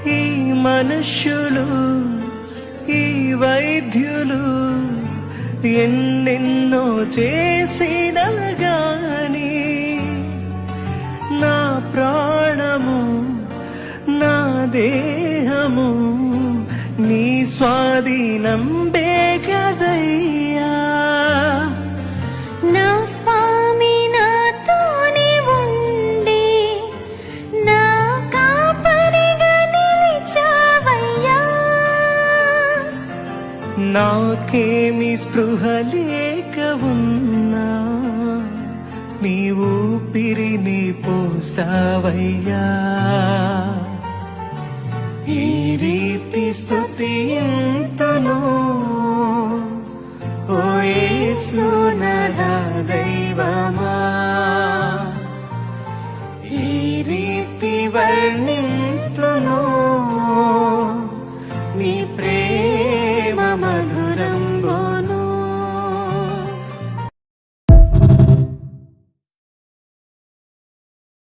ఈ మనుష్యులు ఈ వైద్యులు ఎన్నెన్నో చేసిన గాని నా ప్రాణము నా దేహము నీ స్వాధీనం బేగదయ్యా. నా స్వామి నాతోనే ఉండి నా కాపరిగా నిలిచావయ్యా. నాకేమి స్పృహ లేక ఉన్నా నీ ఊపిరిని పోసావయ్యా. ఈ రీతి స్తుతింతును ఓ యేసు నా దైవమా. ఈ రీతి వర్ణింతును నీ ప్రేమ